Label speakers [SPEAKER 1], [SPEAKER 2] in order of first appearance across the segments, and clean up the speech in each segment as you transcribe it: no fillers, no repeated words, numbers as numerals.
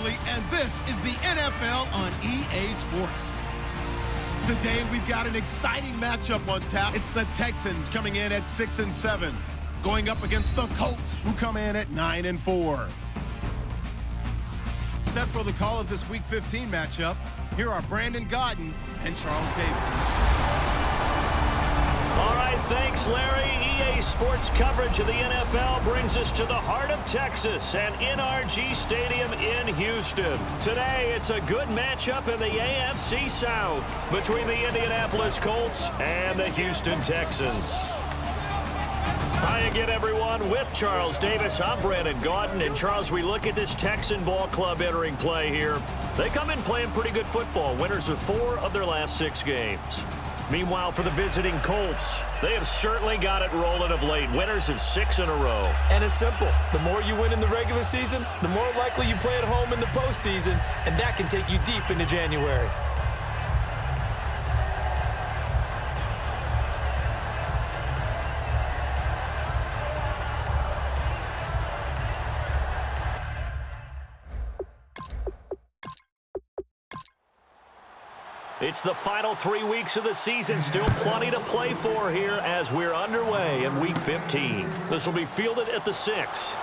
[SPEAKER 1] Riley, and this is the NFL on EA Sports. Today, we've got an exciting matchup on tap. It's the Texans coming in at 6-7, going up against the Colts, who come in at 9-4. Set for the call of this Week 15 matchup, here are Brandon Gaudin and Charles Davis.
[SPEAKER 2] All right, thanks, Larry. EA Sports coverage of the NFL brings us to the heart of Texas and NRG Stadium in Houston. Today, it's a good matchup in the AFC South between the Indianapolis Colts and the Houston Texans. Hi again, everyone. With Charles Davis, I'm Brandon Gaudin. And, Charles, we look at this Texan ball club entering play here. They come in playing pretty good football, winners of 4 of their last 6 games. Meanwhile, for the visiting Colts, they have certainly got it rolling of late. Winners of 6 in a row.
[SPEAKER 3] And it's simple. The more you win in the regular season, the more likely you play at home in the postseason, and that can take you deep into January.
[SPEAKER 2] It's the final 3 weeks of the season. Still plenty to play for here as we're underway in Week 15. This will be fielded at the 6.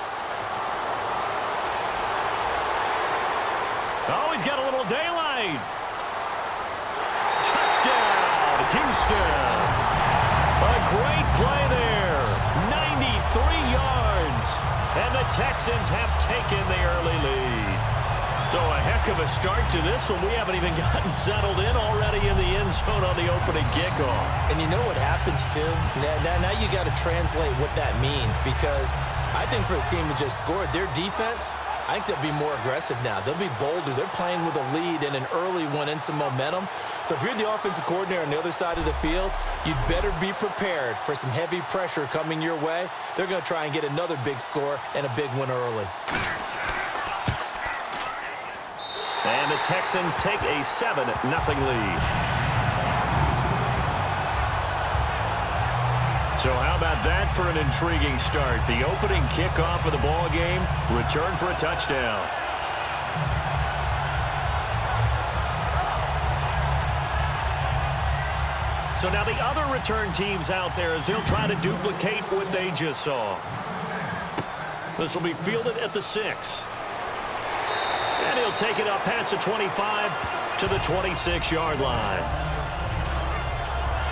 [SPEAKER 2] Oh, he's got a little daylight. Touchdown, Houston. A great play there. 93 yards. And the Texans have taken the early lead. So a heck of a start to this one. We haven't even gotten settled in already in the end zone on the opening kickoff.
[SPEAKER 3] And you know what happens, too? Now you got to translate what that means, because I think for a team to just score, their defense, I think they'll be more aggressive now. They'll be bolder. They're playing with a lead and an early one and some momentum. So if you're the offensive coordinator on the other side of the field, you'd better be prepared for some heavy pressure coming your way. They're going to try and get another big score and a big one early.
[SPEAKER 2] And the Texans take a 7-0 lead. So how about that for an intriguing start? The opening kickoff of the ball game, return for a touchdown. So now the other return teams out there as they'll try to duplicate what they just saw. This will be fielded at the 6. And he'll take it up past the 25 to the 26-yard line.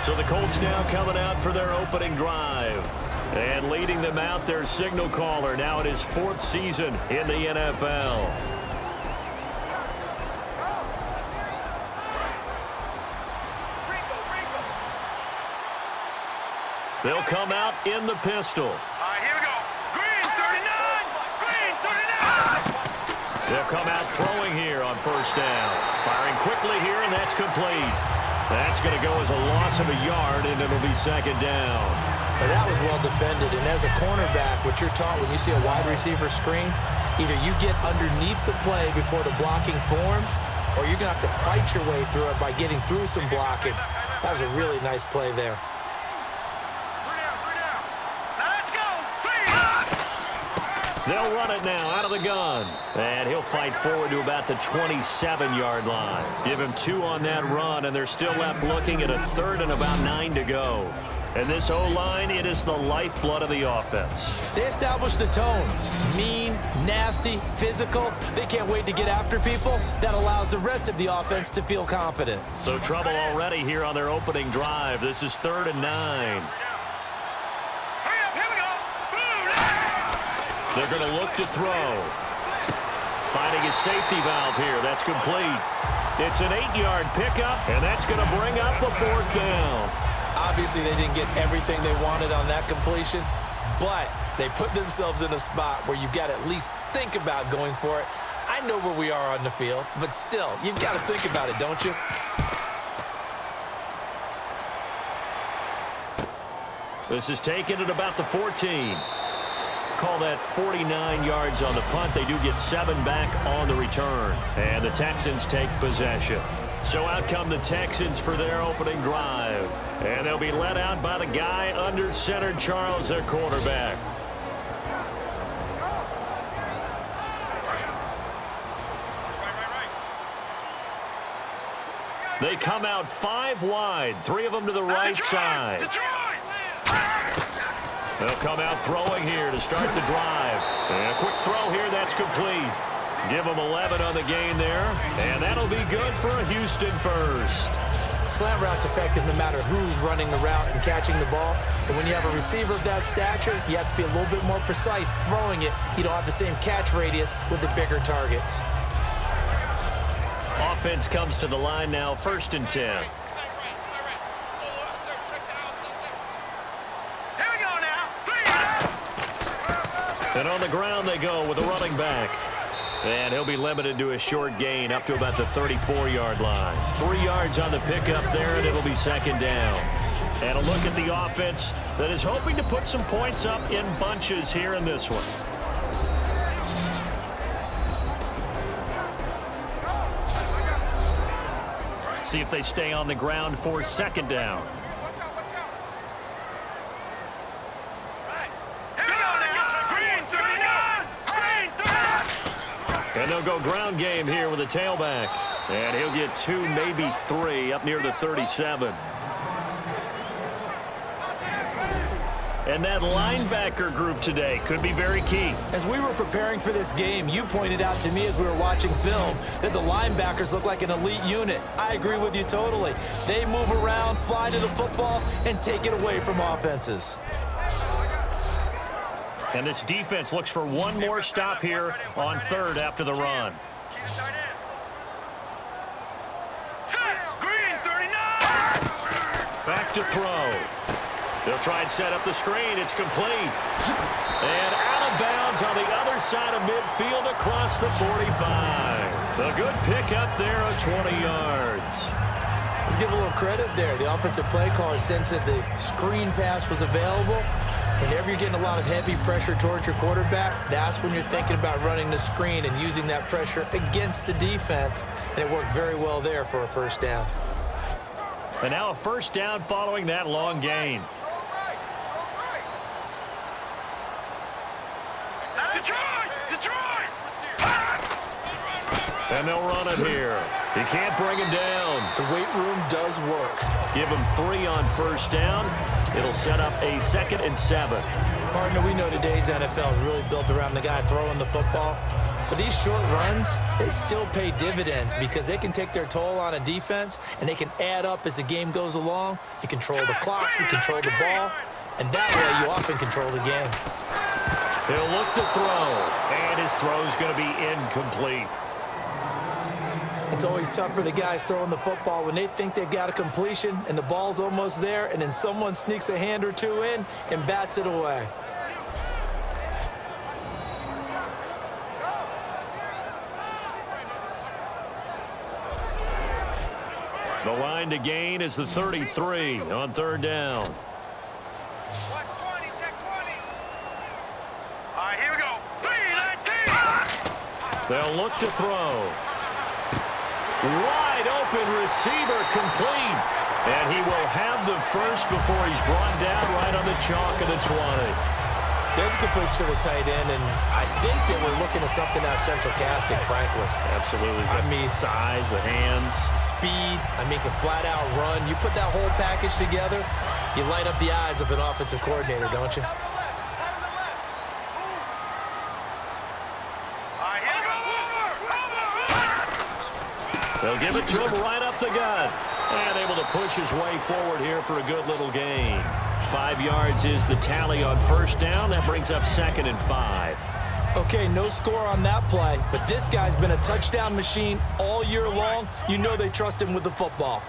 [SPEAKER 2] So the Colts now coming out for their opening drive. And leading them out, their signal caller, now in his 4th season in the NFL. They'll come out in the pistol.
[SPEAKER 4] Here we go. Green 39! Green 39!
[SPEAKER 2] They'll come out throwing here on first down. Firing quickly here, and that's complete. That's going to go as a loss of a yard, and it'll be 2nd down.
[SPEAKER 3] Well, that was well defended. And as a cornerback, what you're taught when you see a wide receiver screen, either you get underneath the play before the blocking forms, or you're going to have to fight your way through it by getting through some blocking. That was a really nice play there.
[SPEAKER 2] They'll run it now out of the gun. And he'll fight forward to about the 27-yard line. Give him 2 on that run, and they're still left looking at a 3rd and about 9 to go. And this O-line, it is the lifeblood of the offense.
[SPEAKER 3] They established the tone. Mean, nasty, physical. They can't wait to get after people. That allows the rest of the offense to feel confident.
[SPEAKER 2] So trouble already here on their opening drive. This is 3rd and 9. They're going to look to throw. Finding his safety valve here. That's complete. It's an 8-yard pickup, and that's going to bring up the 4th down.
[SPEAKER 3] Obviously, they didn't get everything they wanted on that completion, but they put themselves in a spot where you've got to at least think about going for it. I know where we are on the field, but still, you've got to think about it, don't you?
[SPEAKER 2] This is taken at about the 14. Call that 49 yards on the punt. They do get 7 back on the return. And the Texans take possession. So out come the Texans for their opening drive. And they'll be led out by the guy under center, Charles, their quarterback. They come out 5 wide, 3 of them to the right side. They'll come out throwing here to start the drive. And a quick throw here, that's complete. Give them 11 on the gain there, and that'll be good for a Houston first.
[SPEAKER 3] Slant route's effective no matter who's running the route and catching the ball. But when you have a receiver of that stature, you have to be a little bit more precise throwing it. You don't have the same catch radius with the bigger targets.
[SPEAKER 2] Offense comes to the line now, 1st and 10.
[SPEAKER 4] Here we go now.
[SPEAKER 2] And on the ground they go with a running back. And he'll be limited to a short gain up to about the 34-yard line. 3 yards on the pickup there, and it'll be 2nd down. And a look at the offense that is hoping to put some points up in bunches here in this one. See if they stay on the ground for 2nd down. And they'll go ground game here with a tailback. And he'll get 2, maybe 3 up near the 37. And that linebacker group today could be very key.
[SPEAKER 3] As we were preparing for this game, you pointed out to me as we were watching film that the linebackers look like an elite unit. I agree with you totally. They move around, fly to the football, and take it away from offenses.
[SPEAKER 2] And this defense looks for one more stop here on 3rd after the run. Back to throw. They'll try and set up the screen. It's complete. And out of bounds on the other side of midfield across the 45. A good pickup there of 20 yards.
[SPEAKER 3] Let's give a little credit there. The offensive play caller sensed that the screen pass was available. Whenever you're getting a lot of heavy pressure towards your quarterback, that's when you're thinking about running the screen and using that pressure against the defense. And it worked very well there for a 1st down.
[SPEAKER 2] And now a 1st down following that long gain. And they'll run it here. You can't bring him down.
[SPEAKER 3] The weight room does work.
[SPEAKER 2] Give him 3 on 1st down. It'll set up a 2nd and 7.
[SPEAKER 3] Partner, we know today's NFL is really built around the guy throwing the football. But these short runs, they still pay dividends because they can take their toll on a defense and they can add up as the game goes along. You control the clock, you control the ball, and that way you often control the game.
[SPEAKER 2] He'll look to throw, and his throw's going to be incomplete.
[SPEAKER 3] It's always tough for the guys throwing the football when they think they've got a completion and the ball's almost there, and then someone sneaks a hand or 2 in and bats it away.
[SPEAKER 2] The line to gain is the 33 on 3rd down.
[SPEAKER 4] Watch 20, check 20. All right, here we go. 3, 19.
[SPEAKER 2] They'll look to throw. Wide open receiver complete. And he will have the first before he's brought down right on the chalk of the 20.
[SPEAKER 3] There's a completion to the tight end, and I think that we're looking at something out of central casting, frankly.
[SPEAKER 2] Absolutely.
[SPEAKER 3] I mean,
[SPEAKER 2] size, the hands.
[SPEAKER 3] Speed, I mean, can flat out run. You put that whole package together, you light up the eyes of an offensive coordinator, don't you?
[SPEAKER 2] They'll give it to him right up the gut. And able to push his way forward here for a good little gain. 5 yards is the tally on 1st down. That brings up 2nd and 5.
[SPEAKER 3] Okay, no score on that play, but this guy's been a touchdown machine all year long. You know they trust him with the football.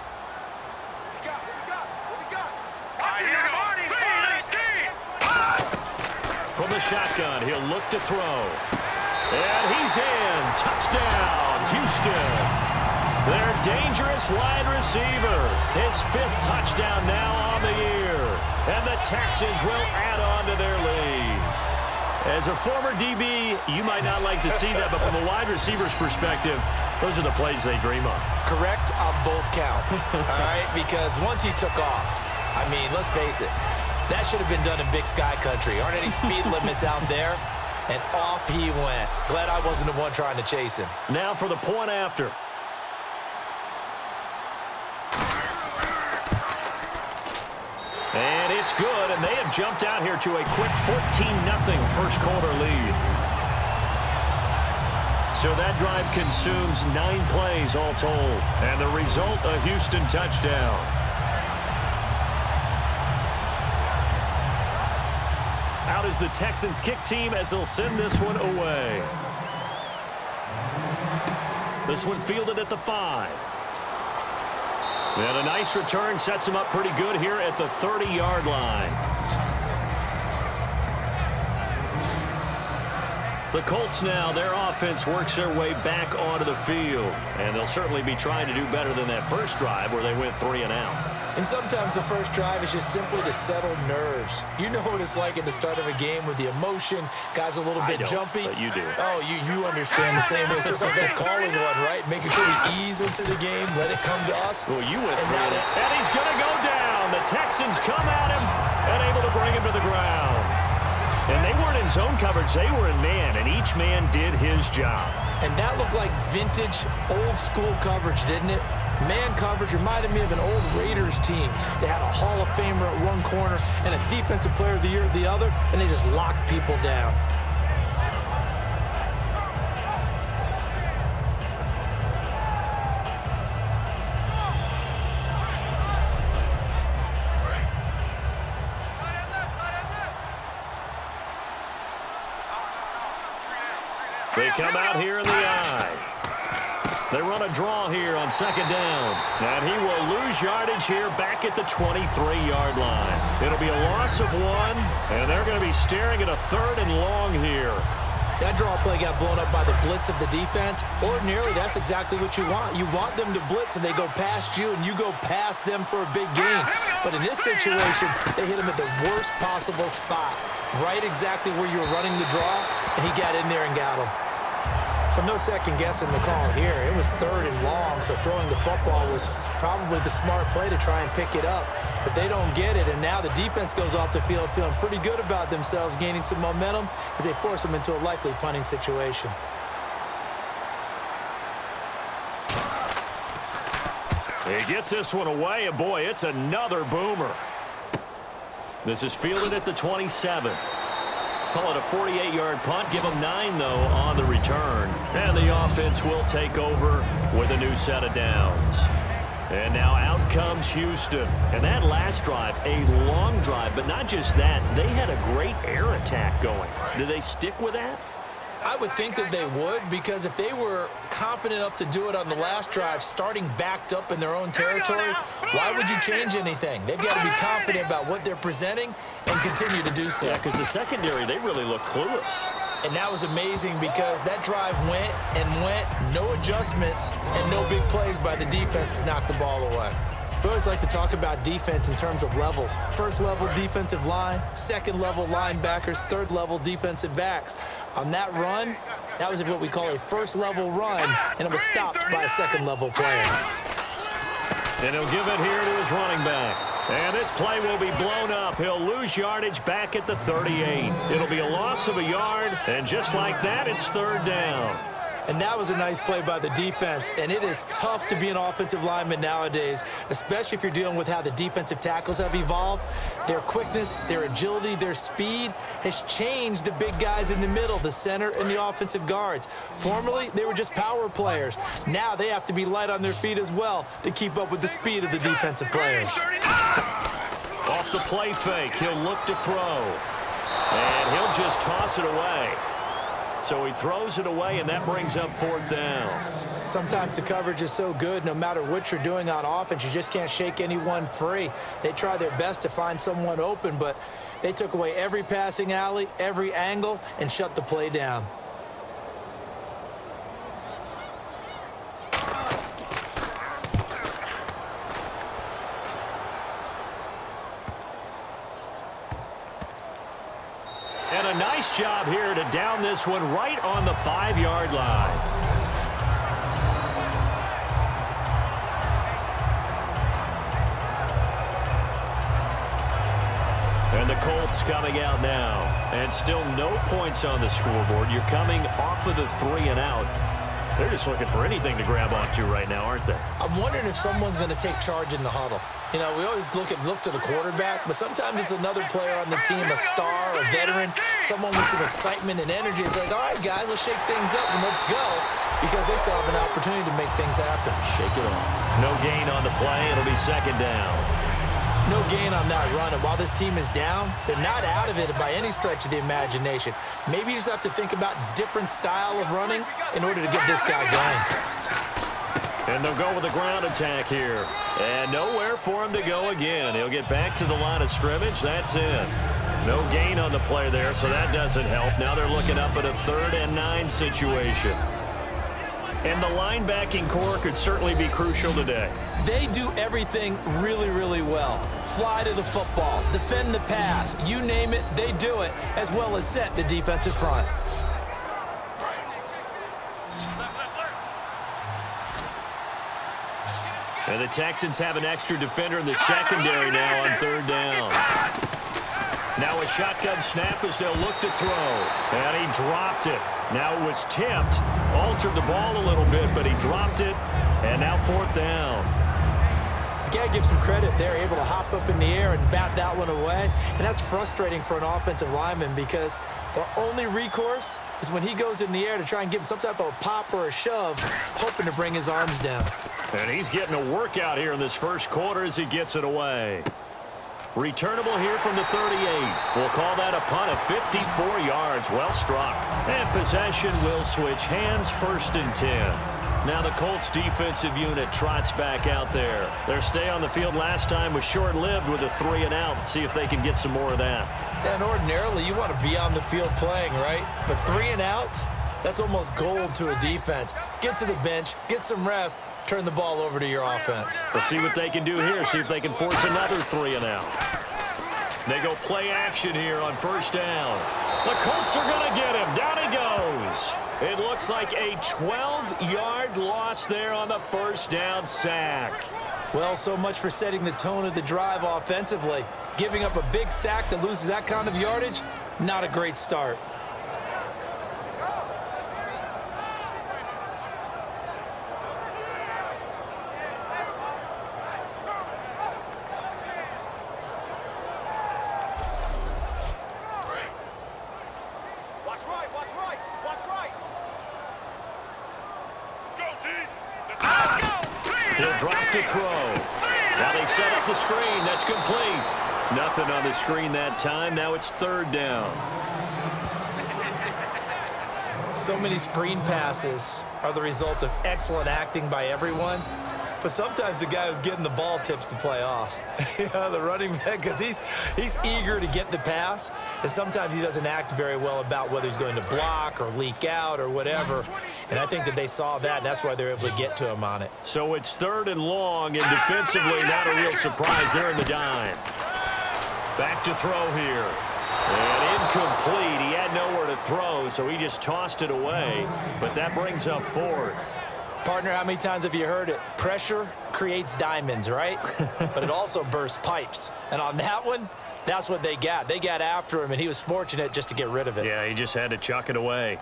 [SPEAKER 2] From the shotgun, he'll look to throw. And he's in. Touchdown, Houston. Their dangerous wide receiver. His 5th touchdown now on the year. And the Texans will add on to their lead. As a former DB, you might not like to see that, but from a wide receiver's perspective, those are the plays they dream of.
[SPEAKER 3] Correct on both counts, all right? Because once he took off, I mean, let's face it, that should have been done in Big Sky Country. Aren't any speed limits out there? And off he went. Glad I wasn't the one trying to chase him.
[SPEAKER 2] Now for the point after. it's good, and they have jumped out here to a quick 14-0 first quarter lead. So that drive consumes 9 plays all told, and the result, a Houston touchdown. Out is the Texans kick team as they'll send this one away. This one fielded at the 5. And a nice return sets him up pretty good here at the 30-yard line. The Colts now, their offense works their way back onto the field. And they'll certainly be trying to do better than that first drive where they went 3 and out.
[SPEAKER 3] And sometimes the first drive is just simply to settle nerves. You know what it's like at the start of a game with the emotion. Guys a little bit jumpy.
[SPEAKER 2] But you do.
[SPEAKER 3] Oh, you understand the same way. It's just like us calling one, right? Making sure we ease into the game, let it come to us.
[SPEAKER 2] Well, you went through it. And he's going to go down. The Texans come at him and able to bring him to the ground. And they weren't in zone coverage. They were in man, and each man did his job.
[SPEAKER 3] And that looked like vintage, old-school coverage, didn't it? Man coverage reminded me of an old Raiders team. They had a Hall of Famer at one corner and a Defensive Player of the Year at the other, and they just locked people down.
[SPEAKER 2] They come out here in the eye. They run a draw here on second down. And he will lose yardage here back at the 23-yard line. It'll be a loss of 1, and they're going to be staring at a 3rd and long here.
[SPEAKER 3] That draw play got blown up by the blitz of the defense. Ordinarily, that's exactly what you want. You want them to blitz, and they go past you, and you go past them for a big gain. But in this situation, they hit him at the worst possible spot, right exactly where you were running the draw, and he got in there and got him. But no second guessing the call here. It was 3rd and long, so throwing the football was probably the smart play to try and pick it up. But they don't get it, and now the defense goes off the field feeling pretty good about themselves, gaining some momentum as they force them into a likely punting situation.
[SPEAKER 2] He gets this one away, and boy, it's another boomer. This is fielded at the 27. Call it a 48-yard punt. Give them 9, though, on the return. And the offense will take over with a new set of downs. And now out comes Houston. And that last drive, a long drive, but not just that. They had a great air attack going. Do they stick with that?
[SPEAKER 3] I would think that they would, because if they were competent enough to do it on the last drive, starting backed up in their own territory, why would you change anything? They've got to be confident about what they're presenting and continue to do so.
[SPEAKER 2] Yeah, because the secondary, they really look clueless.
[SPEAKER 3] And that was amazing because that drive went and went, no adjustments, and no big plays by the defense to knock the ball away. We always like to talk about defense in terms of levels. First level defensive line, second level linebackers, third level defensive backs. On that run, that was what we call a first level run, and it was stopped by a second level player.
[SPEAKER 2] And he'll give it here to his running back. And this play will be blown up. He'll lose yardage back at the 38. It'll be a loss of a yard, and just like that, it's 3rd down.
[SPEAKER 3] And that was a nice play by the defense. And it is tough to be an offensive lineman nowadays, especially if you're dealing with how the defensive tackles have evolved. Their quickness, their agility, their speed has changed the big guys in the middle, the center and the offensive guards. Formerly, they were just power players. Now they have to be light on their feet as well to keep up with the speed of the defensive players.
[SPEAKER 2] Off the play fake, he'll look to throw. And he'll just toss it away. So he throws it away, and that brings up 4th down.
[SPEAKER 3] Sometimes the coverage is so good, no matter what you're doing on offense, you just can't shake anyone free. They try their best to find someone open, but they took away every passing alley, every angle, and shut the play down.
[SPEAKER 2] And a nice job here to down this one right on the 5-yard line. And the Colts coming out now. And still no points on the scoreboard. You're coming off of the 3 and out. They're just looking for anything to grab onto right now, aren't they?
[SPEAKER 3] I'm wondering if someone's going to take charge in the huddle. You know, we always look to the quarterback, but sometimes it's another player on the team, a star, a veteran, someone with some excitement and energy. It's like, all right, guys, let's shake things up and let's go, because they still have an opportunity to make things happen.
[SPEAKER 2] Shake it off. No gain on the play. It'll be second down.
[SPEAKER 3] No gain on that run, and while this team is down, they're not out of it by any stretch of the imagination. Maybe you just have to think about different style of running in order to get this guy going.
[SPEAKER 2] And they'll go with a ground attack here. And nowhere for him to go again. He'll get back to the line of scrimmage. That's it. No gain on the play there, so that doesn't help. Now they're looking up at a 3rd and 9 situation. And the linebacking core could certainly be crucial today.
[SPEAKER 3] They do everything really, really well. Fly to the football, defend the pass, you name it, they do it, as well as set the defensive front.
[SPEAKER 2] And the Texans have an extra defender in the secondary now on 3rd down. Now a shotgun snap as they'll look to throw. And he dropped it. Now it was tipped. Altered the ball a little bit, but he dropped it. And now 4th down.
[SPEAKER 3] You got to give some credit. They're able to hop up in the air and bat that one away. And that's frustrating for an offensive lineman because the only recourse is when he goes in the air to try and give him some type of a pop or a shove, hoping to bring his arms down.
[SPEAKER 2] And he's getting a workout here in this first quarter as he gets it away. Returnable here from the 38. We'll call that a punt of 54 yards. Well struck. And possession will switch hands, 1st and 10. Now the Colts defensive unit trots back out there. Their stay on the field last time was short-lived with a 3-and-out. Let's see if they can get some more of that.
[SPEAKER 3] And ordinarily, you want to be on the field playing, right? But 3-and-outs, that's almost gold to a defense. Get to the bench, get some rest, turn the ball over to your offense.
[SPEAKER 2] We'll see what they can do here. See if they can force another 3-and-out. They go play action here on 1st down. The Colts are going to get him. Down he goes. It looks like a 12-yard loss there on the 1st down sack.
[SPEAKER 3] Well, so much for setting the tone of the drive offensively. Giving up a big sack that loses that kind of yardage, not a great start.
[SPEAKER 4] He'll
[SPEAKER 2] drop to throw. Now they set up the screen. That's complete. Nothing on the screen that time. Now it's 3rd down.
[SPEAKER 3] So many screen passes are the result of excellent acting by everyone. But sometimes the guy who's getting the ball tips the play off. The running back, because he's eager to get the pass, and sometimes he doesn't act very well about whether he's going to block or leak out or whatever. And I think that they saw that, and that's why they're able to get to him on it.
[SPEAKER 2] So it's 3rd and long, and defensively not a real surprise there in the dime. Back to throw here. And incomplete. He had nowhere to throw, so he just tossed it away. But that brings up 4th.
[SPEAKER 3] Partner, how many times have you heard it? Pressure creates diamonds, right? But it also bursts pipes. And on that one, that's what they got. They got after him, and he was fortunate just to get rid of it.
[SPEAKER 2] Yeah, he just had to chuck it away.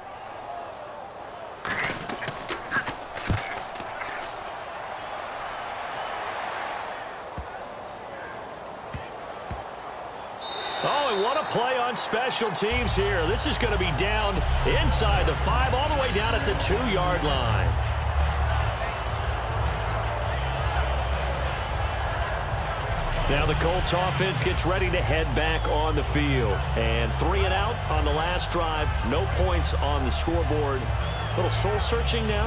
[SPEAKER 2] Oh, and what a play on special teams here. This is going to be down inside the 5, all the way down at the 2-yard line. Now the Colts offense gets ready to head back on the field. And 3-and-out on the last drive. No points on the scoreboard. A little soul-searching now?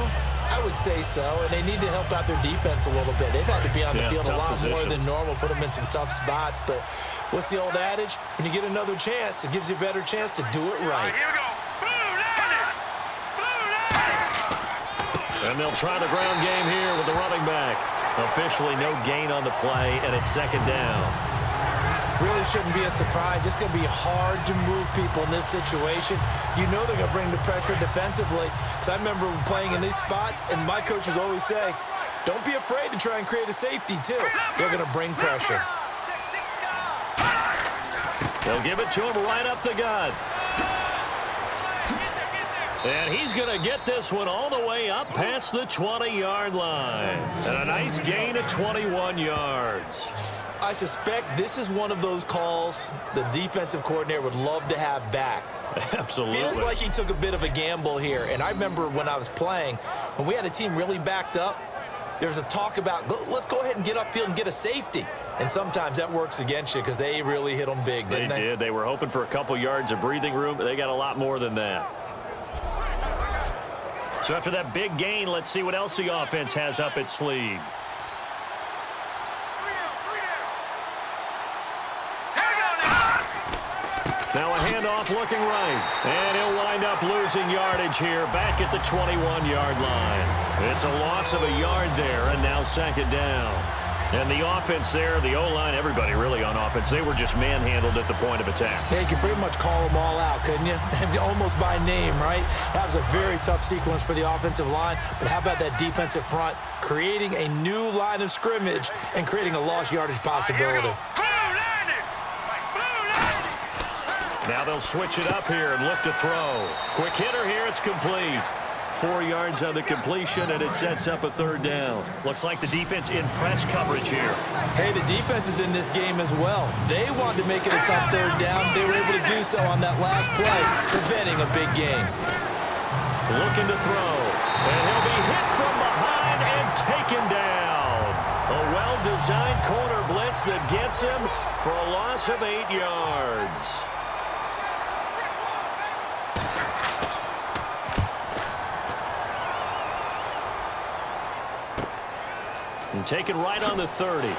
[SPEAKER 3] I would say so, and they need to help out their defense a little bit. They've had to be on the field a lot more than normal, put them in some tough spots. But what's the old adage? When you get another chance, it gives you a better chance to do it right.
[SPEAKER 4] Here we go.
[SPEAKER 2] And they'll try the ground game here with the running back. Officially no gain on the play, and it's 2nd down.
[SPEAKER 3] Really shouldn't be a surprise. It's going to be hard to move people in this situation. You know they're going to bring the pressure defensively. Because I remember playing in these spots, and my coaches always say, don't be afraid to try and create a safety, too. They're going to bring pressure.
[SPEAKER 2] They'll give it to him right up the gut. And he's going to get this one all the way up past the 20-yard line. And a nice gain of 21 yards.
[SPEAKER 3] I suspect this is one of those calls the defensive coordinator would love to have back.
[SPEAKER 2] Absolutely.
[SPEAKER 3] Feels like he took a bit of a gamble here. And I remember when I was playing, when we had a team really backed up, there was a talk about, let's go ahead and get upfield and get a safety. And sometimes that works against you because they really hit them big, didn't they?
[SPEAKER 2] They did. They were hoping for a couple yards of breathing room, but they got a lot more than that. So after that big gain, let's see what else the offense has up its sleeve. Now a handoff looking right. And he'll wind up losing yardage here back at the 21-yard line. It's a loss of a yard there, and now second down. And the offense there, the O-line, everybody really on offense, they were just manhandled at the point of attack.
[SPEAKER 3] Yeah, you could pretty much call them all out, couldn't you? Almost by name, right? That was a very tough sequence for the offensive line. But how about that defensive front creating a new line of scrimmage and creating a lost yardage possibility?
[SPEAKER 2] Now they'll switch it up here and look to throw. Quick hitter here, it's complete. 4 yards on the completion, and it sets up a third down. Looks like the defense in press coverage here.
[SPEAKER 3] Hey, the defense is in this game as well. They wanted to make it a tough third down. They were able to do so on that last play, preventing a big gain.
[SPEAKER 2] Looking to throw, and he'll be hit from behind and taken down. A well-designed corner blitz that gets him for a loss of 8 yards. And taken right on the 30.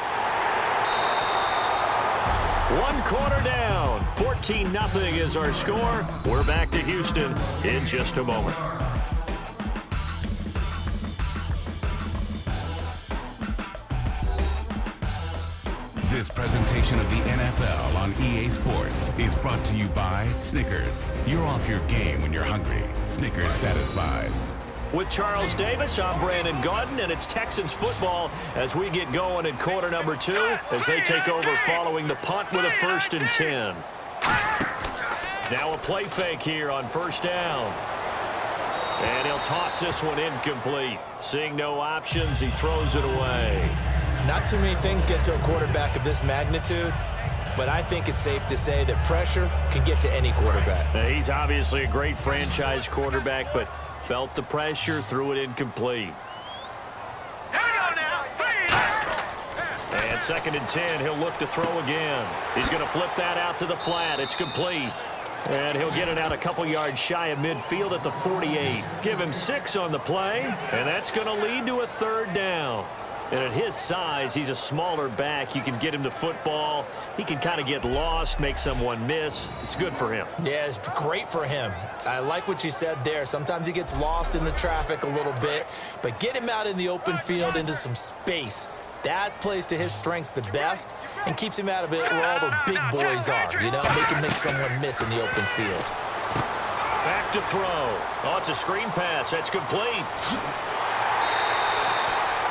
[SPEAKER 2] 1 quarter down. 14-0 is our score. We're back to Houston in just a moment.
[SPEAKER 5] This presentation of the NFL on EA Sports is brought to you by Snickers. You're off your game when you're hungry. Snickers satisfies.
[SPEAKER 2] With Charles Davis, I'm Brandon Gaudin, and it's Texans football as we get going in quarter number 2 as they take over following the punt with a 1st and 10. Now a play fake here on first down. And he'll toss this one incomplete. Seeing no options, he throws it away.
[SPEAKER 3] Not too many things get to a quarterback of this magnitude, but I think it's safe to say that pressure can get to any quarterback.
[SPEAKER 2] Now, he's obviously a great franchise quarterback, but felt the pressure, threw it incomplete. And 2nd and 10, he'll look to throw again. He's going to flip that out to the flat. It's complete. And he'll get it out a couple yards shy of midfield at the 48. Give him 6 on the play, and that's going to lead to a 3rd down. And at his size, he's a smaller back. You can get him to football. He can kind of get lost, make someone miss. It's good for him.
[SPEAKER 3] Yeah, it's great for him. I like what you said there. Sometimes he gets lost in the traffic a little bit, but get him out in the open field into some space. That plays to his strengths the best and keeps him out of it where all the big boys are, you know, make someone miss in the open field.
[SPEAKER 2] Back to throw. Oh, it's a screen pass. That's complete.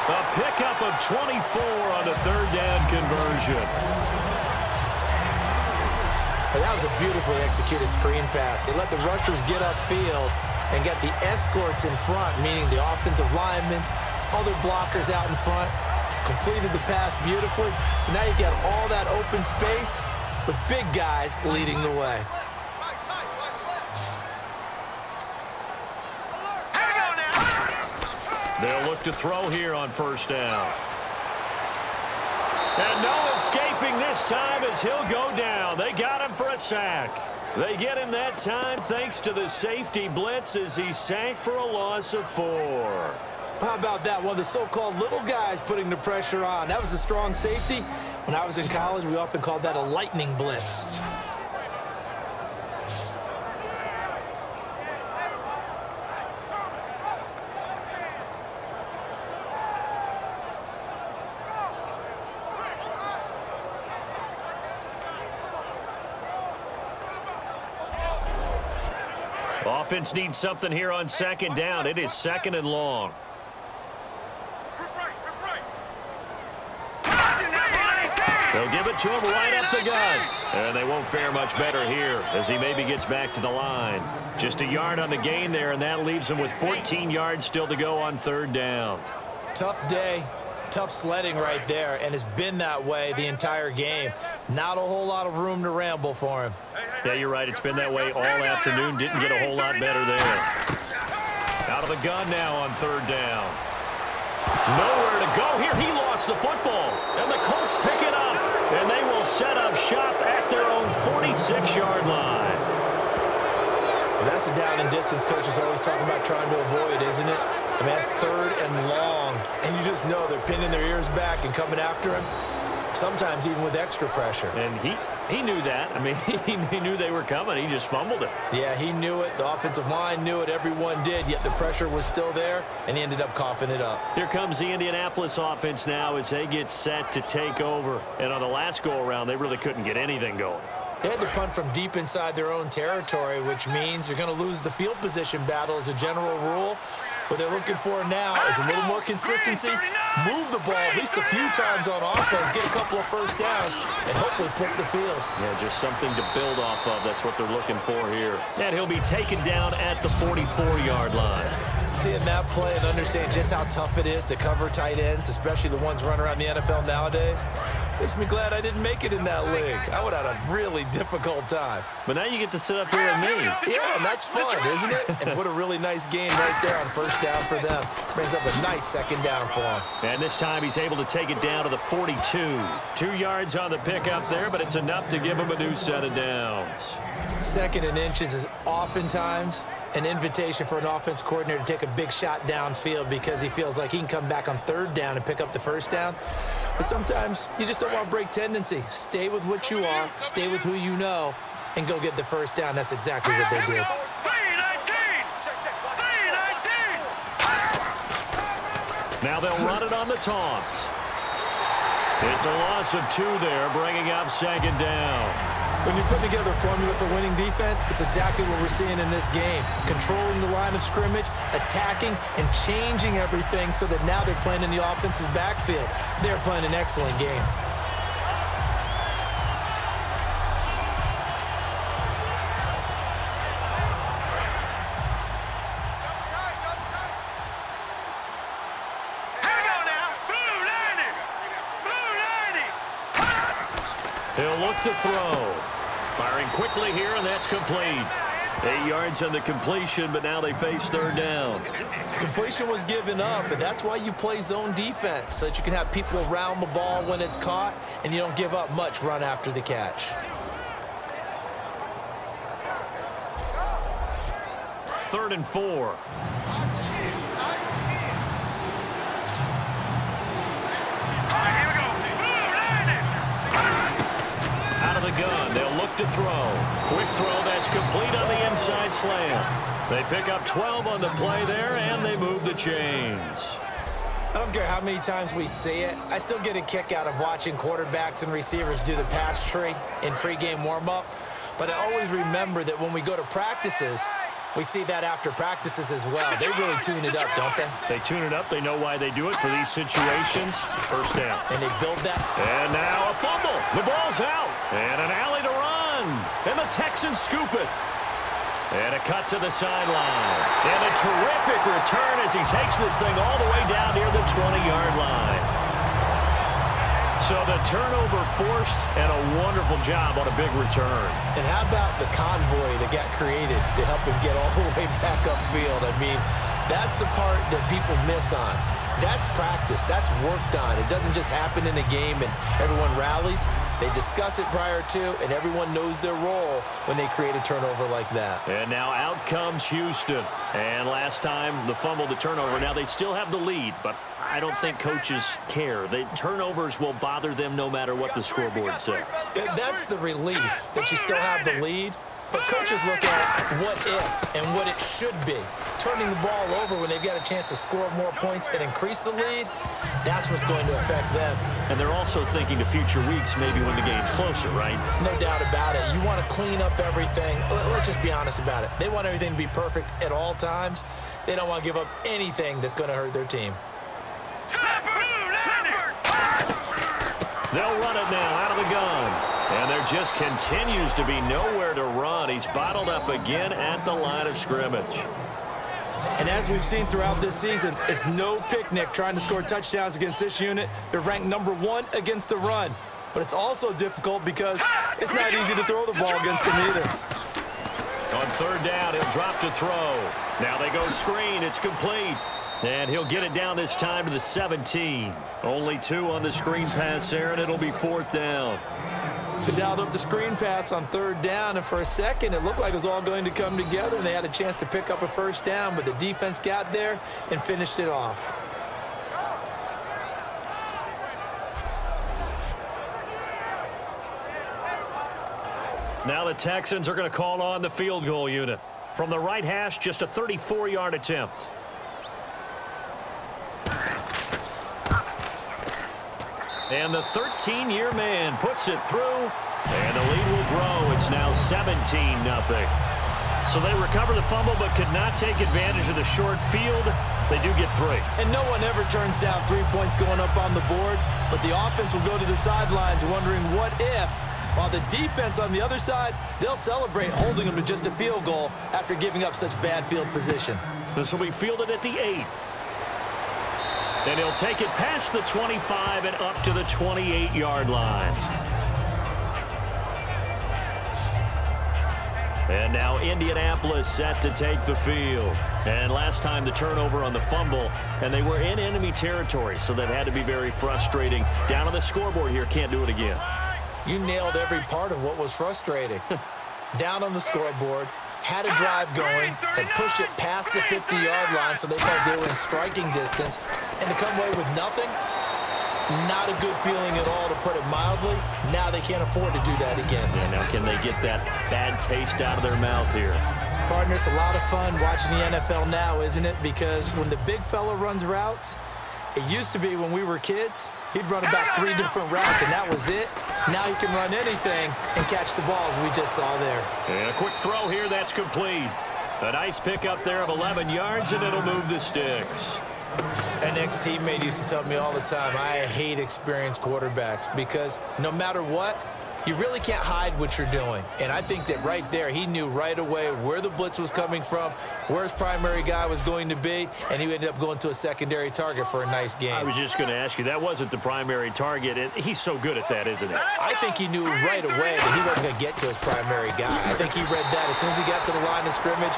[SPEAKER 2] A pickup of 24 on the 3rd down conversion.
[SPEAKER 3] But that was a beautifully executed screen pass. They let the rushers get upfield and get the escorts in front, meaning the offensive linemen, other blockers out in front, completed the pass beautifully. So now you got all that open space with big guys leading the way.
[SPEAKER 2] They'll look to throw here on first down. And no escaping this time as he'll go down. They got him for a sack. They get him that time thanks to the safety blitz as he sank for a loss of 4.
[SPEAKER 3] How about that? One of the so-called little guys putting the pressure on. That was a strong safety. When I was in college, we often called that a lightning blitz.
[SPEAKER 2] Offense needs something here on 2nd down. It is 2nd and long. They'll give it to him right up the gut. And they won't fare much better here as he maybe gets back to the line. Just a yard on the gain there, and that leaves him with 14 yards still to go on 3rd down.
[SPEAKER 3] Tough day, Tough sledding right there, and it's been that way the entire game. Not a whole lot of room to ramble for him.
[SPEAKER 2] Yeah, you're right. It's been that way all afternoon. Didn't get a whole lot better there. Out of the gun now on third down. Nowhere to go here. He lost the football. And the Colts pick it up. And they will set up shop at their own 46-yard line.
[SPEAKER 3] Well, that's a down and distance coaches always talk about trying to avoid, isn't it? I mean, that's third and long. And you just know they're pinning their ears back and coming after him. Sometimes even with extra pressure.
[SPEAKER 2] And he knew that. I mean, he knew they were coming. He just fumbled it.
[SPEAKER 3] Yeah, he knew it. The offensive line knew it. Everyone did. Yet the pressure was still there, and he ended up coughing it up.
[SPEAKER 2] Here comes the Indianapolis offense now as they get set to take over. And on the last go-around, they really couldn't get anything going.
[SPEAKER 3] They had to punt from deep inside their own territory, which means you're going to lose the field position battle as a general rule. What they're looking for now is a little more consistency, move the ball at least a few times on offense, get a couple of first downs, and hopefully flip the field.
[SPEAKER 2] Yeah, just something to build off of. That's what they're looking for here. And he'll be taken down at the 44-yard line.
[SPEAKER 3] Seeing that play and understand just how tough it is to cover tight ends, especially the ones running around the NFL nowadays, makes me glad I didn't make it in that league. I would have had a really difficult time.
[SPEAKER 2] But now you get to sit up here with me.
[SPEAKER 3] Yeah, and that's fun, isn't it? And what a really nice game right there on first down for them. Brings up a nice second down for him.
[SPEAKER 2] And this time he's able to take it down to the 42. 2 yards on the pickup there, but it's enough to give him a new set of downs.
[SPEAKER 3] Second and inches is oftentimes an invitation for an offense coordinator to take a big shot downfield because he feels like he can come back on third down and pick up the first down. But sometimes you just don't want to break tendency. Stay with what you are, stay with who you know, and go get the first down. That's exactly what they did.
[SPEAKER 2] Now they'll run it on the toss. It's a loss of 2 there, bringing up second down.
[SPEAKER 3] When you put together a formula for winning defense, it's exactly what we're seeing in this game. Controlling the line of scrimmage, attacking, and changing everything so that now they're playing in the offense's backfield. They're playing an excellent game.
[SPEAKER 2] He'll look to throw. Firing quickly here, and that's complete. 8 yards on the completion, but now they face third down.
[SPEAKER 3] Completion was given up, but that's why you play zone defense, so that you can have people around the ball when it's caught, and you don't give up much run after the catch.
[SPEAKER 2] Third and 4. The gun. They'll look to throw. Quick throw that's complete on the inside slant. They pick up 12 on the play there, and they move the chains.
[SPEAKER 3] I don't care how many times we see it. I still get a kick out of watching quarterbacks and receivers do the pass tree in pregame warm-up. But I always remember that when we go to practices, we see that after practices as well. They really tune it up, don't they?
[SPEAKER 2] They tune it up. They know why they do it for these situations. First down.
[SPEAKER 3] And they build that.
[SPEAKER 2] And now a fumble. The ball's out. And an alley to run. And the Texans scoop it. And a cut to the sideline. And a terrific return as he takes this thing all the way down near the 20-yard line. So the turnover forced and a wonderful job on a big return.
[SPEAKER 3] And how about the convoy that got created to help him get all the way back upfield? I mean, that's the part that people miss on. That's practice. That's worked on. It doesn't just happen in a game and everyone rallies. They discuss it prior to, and everyone knows their role when they create a turnover like that.
[SPEAKER 2] And now out comes Houston. And last time, the fumble, the turnover. Now they still have the lead, but I don't think coaches care. The turnovers will bother them no matter what the scoreboard says.
[SPEAKER 3] That's the relief that you still have the lead. But coaches look at what if and what it should be. Turning the ball over when they've got a chance to score more points and increase the lead, that's what's going to affect them.
[SPEAKER 2] And they're also thinking to future weeks, maybe when the game's closer, right?
[SPEAKER 3] No doubt about it. You want to clean up everything. Let's just be honest about it. They want everything to be perfect at all times. They don't want to give up anything that's going to hurt their team.
[SPEAKER 2] They'll run it now out of the gun. And there just continues to be nowhere to run. He's bottled up again at the line of scrimmage.
[SPEAKER 3] And as we've seen throughout this season, it's no picnic trying to score touchdowns against this unit. They're ranked #1 against the run. But it's also difficult because it's not easy to throw the ball against them either.
[SPEAKER 2] On third down, he'll drop to throw. Now they go screen. It's complete. And he'll get it down this time to the 17. Only 2 on the screen pass there, and it'll be 4th down.
[SPEAKER 3] They dialed up the screen pass on third down, and for a second, it looked like it was all going to come together, and they had a chance to pick up a first down, but the defense got there and finished it off.
[SPEAKER 2] Now the Texans are going to call on the field goal unit. From the right hash, just a 34-yard attempt. And the 13-year man puts it through, and the lead will grow. It's now 17-0. So they recover the fumble but could not take advantage of the short field. They do get 3.
[SPEAKER 3] And no one ever turns down 3 points going up on the board, but the offense will go to the sidelines wondering what if, while the defense on the other side, they'll celebrate holding them to just a field goal after giving up such bad field position.
[SPEAKER 2] This will be fielded at the 8. And he'll take it past the 25 and up to the 28-yard line. And now Indianapolis set to take the field. And last time the turnover on the fumble, and they were in enemy territory, so that had to be very frustrating. Down on the scoreboard here, can't do it again.
[SPEAKER 3] You nailed every part of what was frustrating. Down on the scoreboard, had a drive going, and pushed it past the 50-yard line so they felt they were in striking distance, and to come away with nothing, not a good feeling at all, to put it mildly. Now they can't afford to do that again.
[SPEAKER 2] Yeah, now can they get that bad taste out of their mouth here?
[SPEAKER 3] Partner, it's a lot of fun watching the NFL now, isn't it? Because when the big fella runs routes, it used to be when we were kids, he'd run about 3 different routes, and that was it. Now he can run anything and catch the ball, as we just saw there.
[SPEAKER 2] And a quick throw here, that's complete. A nice pickup there of 11 yards, and it'll move the sticks.
[SPEAKER 3] An ex-teammate used to tell me all the time, I hate experienced quarterbacks because no matter what, you really can't hide what you're doing. And I think that right there, he knew right away where the blitz was coming from, where his primary guy was going to be, and he ended up going to a secondary target for a nice game.
[SPEAKER 2] I was just going to ask you, that wasn't the primary target, and he's so good at that, isn't he?
[SPEAKER 3] I think he knew right away that he wasn't going to get to his primary guy. I think he read that as soon as he got to the line of scrimmage,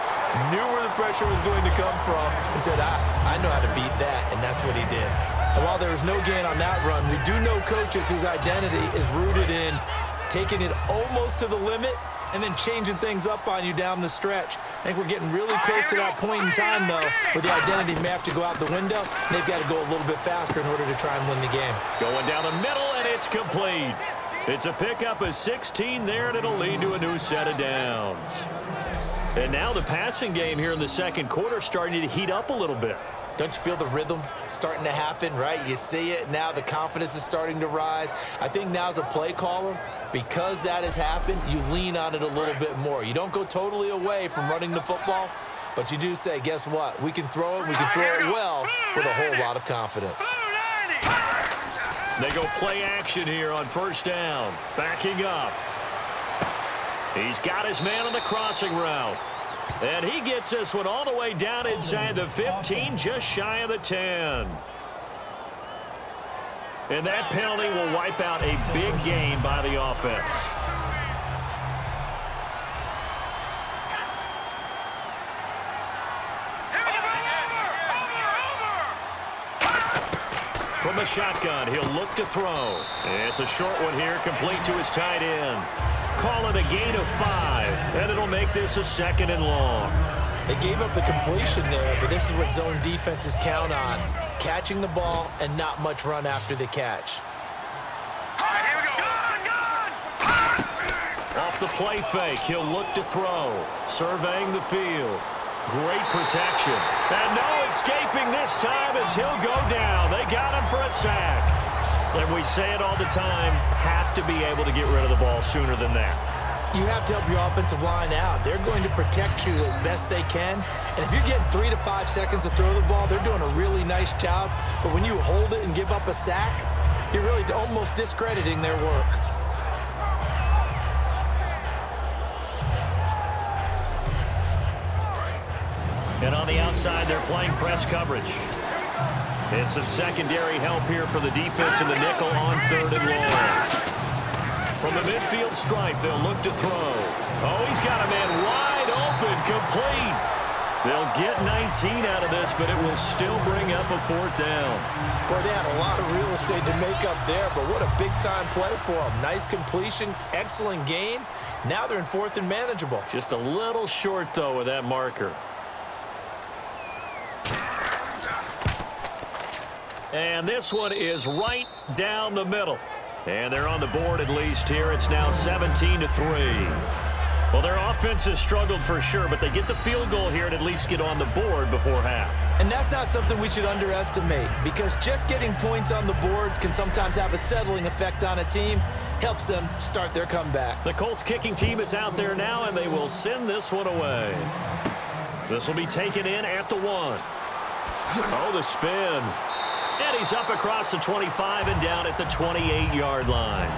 [SPEAKER 3] knew where the pressure was going to come from, and said, I know how to beat that, and that's what he did. And while there was no gain on that run, we do know coaches whose identity is rooted in taking it almost to the limit and then changing things up on you down the stretch. I think we're getting really close to that point in time, though, where the identity may have to go out the window, and they've got to go a little bit faster in order to try and win the game.
[SPEAKER 2] Going down the middle, and it's complete. It's a pickup of 16 there, and it'll lead to a new set of downs. And now the passing game here in the second quarter starting to heat up a little bit.
[SPEAKER 3] Don't you feel the rhythm starting to happen, right? You see it now. The confidence is starting to rise. I think now as a play caller, because that has happened, you lean on it a little bit more. You don't go totally away from running the football, but you do say, guess what? We can throw it. We can throw it well with a whole lot of confidence.
[SPEAKER 2] They go play action here on first down. Backing up. He's got his man on the crossing route. And he gets this one all the way down inside the 15, just shy of the 10. And that penalty will wipe out a big gain by the offense. From the shotgun, he'll look to throw. It's a short one here, complete to his tight end. Call it a gain of 5, and it'll make this a 2nd and long.
[SPEAKER 3] They gave up the completion there, but this is what zone defenses count on. Catching the ball and not much run after the catch.
[SPEAKER 4] All right, here we go.
[SPEAKER 2] Off the play fake, he'll look to throw. Surveying the field. Great protection. And no escaping this time as he'll go down. They got him for a sack. And we say it all the time, have to be able to get rid of the ball sooner than that.
[SPEAKER 3] You have to help your offensive line out. They're going to protect you as best they can. And if you're getting 3 to 5 seconds to throw the ball, they're doing a really nice job. But when you hold it and give up a sack, you're really almost discrediting their work.
[SPEAKER 2] And on the outside, they're playing press coverage. And some secondary help here for the defense in the nickel on 3rd and long. From the midfield stripe, they'll look to throw. Oh, he's got a man wide open, complete. They'll get 19 out of this, but it will still bring up a 4th down.
[SPEAKER 3] Boy, they had a lot of real estate to make up there, but what a big-time play for them. Nice completion, excellent game. Now they're in 4th and manageable.
[SPEAKER 2] Just a little short, though, with that marker. And this one is right down the middle. And they're on the board at least here. It's now 17-3. Well, their offense has struggled for sure, but they get the field goal here and at least get on the board before half.
[SPEAKER 3] And that's not something we should underestimate, because just getting points on the board can sometimes have a settling effect on a team. Helps them start their comeback.
[SPEAKER 2] The Colts kicking team is out there now, and they will send this one away. This will be taken in at the 1. Oh, the spin. And he's up across the 25 and down at the 28-yard line.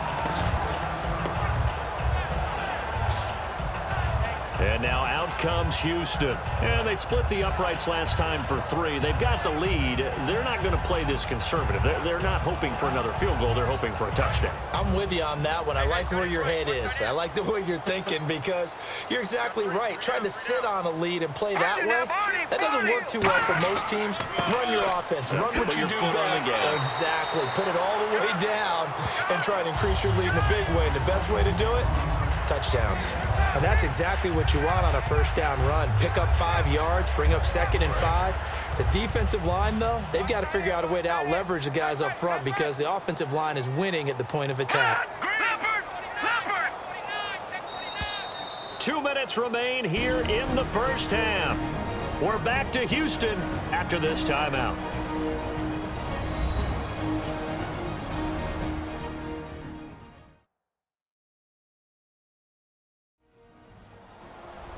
[SPEAKER 2] And now out comes Houston. And they split the uprights last time for 3. They've got the lead. They're not going to play this conservative. They're not hoping for another field goal. They're hoping for a touchdown.
[SPEAKER 3] I'm with you on that one. I like where your head is. I like the way you're thinking, because you're exactly right. Trying to sit on a lead and play that way, that doesn't work too well for most teams. Run your offense. Run what you do best. Exactly. Put it all the way down and try to increase your lead in a big way. And the best way to do it, touchdowns. And that's exactly what you want on a 1st down run. Pick up 5 yards, bring up 2nd and 5. The defensive line, though, they've got to figure out a way to out-leverage the guys up front, because the offensive line is winning at the point of attack.
[SPEAKER 2] 2 minutes remain here in the 1st half. We're back to Houston after this timeout.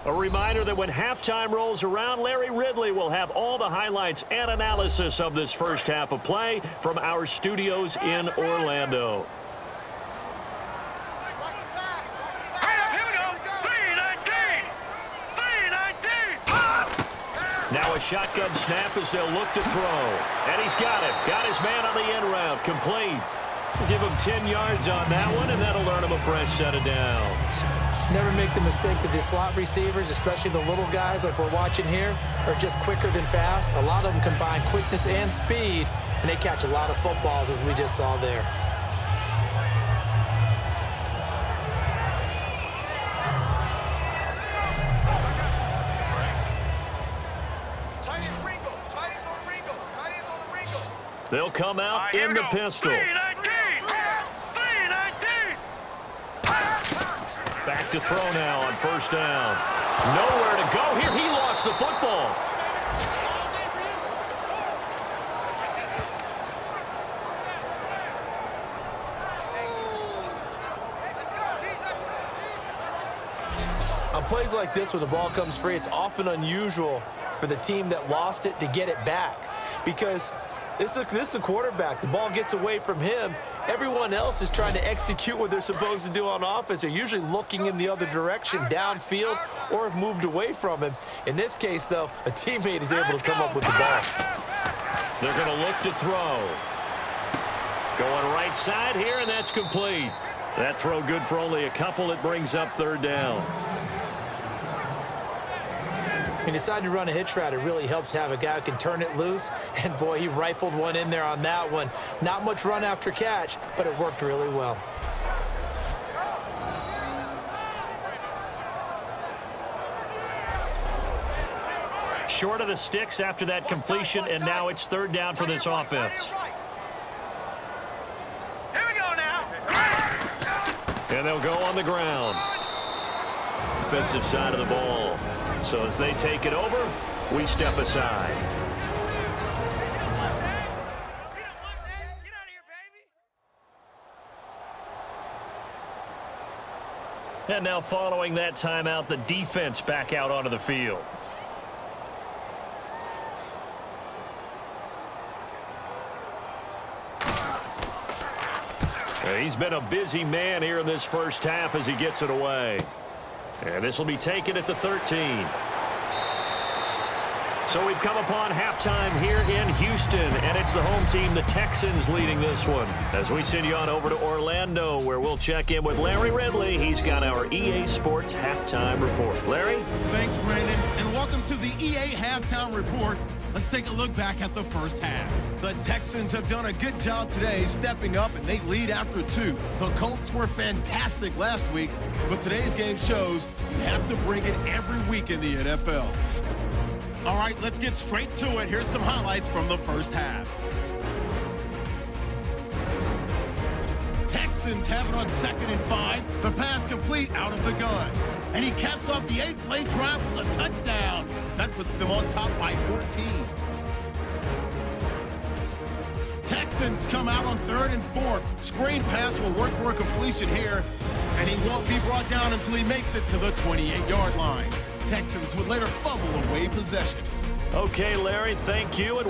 [SPEAKER 2] A reminder that when halftime rolls around, Larry Ridley will have all the highlights and analysis of this 1st half of play from our studios in Orlando.
[SPEAKER 4] Here we go. 319. 319.
[SPEAKER 2] Now a shotgun snap as they'll look to throw. And he's got it. Got his man on the end route. Complete. Give him 10 yards on that one, and that'll earn him a fresh set of downs.
[SPEAKER 3] Never make the mistake that the slot receivers, especially the little guys like we're watching here, are just quicker than fast. A lot of them combine quickness and speed, and they catch a lot of footballs, as we just saw there.
[SPEAKER 2] They'll come out in the pistol.
[SPEAKER 4] 319. 319.
[SPEAKER 2] Back to throw now on 1st down. Nowhere to go here. He lost the football.
[SPEAKER 3] On plays like this, when the ball comes free, it's often unusual for the team that lost it to get it back, because this is the quarterback. The ball gets away from him. Everyone else is trying to execute what they're supposed to do on offense. They're usually looking in the other direction, downfield, or have moved away from him. In this case, though, a teammate is able to come up with the ball.
[SPEAKER 2] They're going to look to throw. Going right side here, and that's complete. That throw good for only a couple. It brings up 3rd down.
[SPEAKER 3] He decided to run a hitch route. It really helps to have a guy who can turn it loose. And, boy, he rifled one in there on that one. Not much run after catch, but it worked really well.
[SPEAKER 2] Short of the sticks after that completion, and now it's 3rd down for this offense.
[SPEAKER 4] Here we go now.
[SPEAKER 2] And they'll go on the ground. Defensive side of the ball. So as they take it over, we step aside. And now following that timeout, the defense back out onto the field. He's been a busy man here in this 1st half as he gets it away. And this will be taken at the 13. So we've come upon halftime here in Houston, and it's the home team, the Texans, leading this one. As we send you on over to Orlando, where we'll check in with Larry Ridley. He's got our EA Sports Halftime Report. Larry?
[SPEAKER 1] Thanks, Brandon, and welcome to the EA Halftime Report. Let's take a look back at the first half. The Texans have done a good job today stepping up, and they lead after 2. The Colts were fantastic last week, but today's game shows you have to bring it every week in the NFL. All right, let's get straight to it. Here's some highlights from the first half. Texans have it on 2nd and 5. The pass complete out of the gun. And he caps off the 8-play drive with a touchdown. That puts them on top by 14. Texans come out on 3rd and 4. Screen pass will work for a completion here. And he won't be brought down until he makes it to the 28-yard line. Texans would later fumble away possession.
[SPEAKER 2] Okay, Larry, thank you. And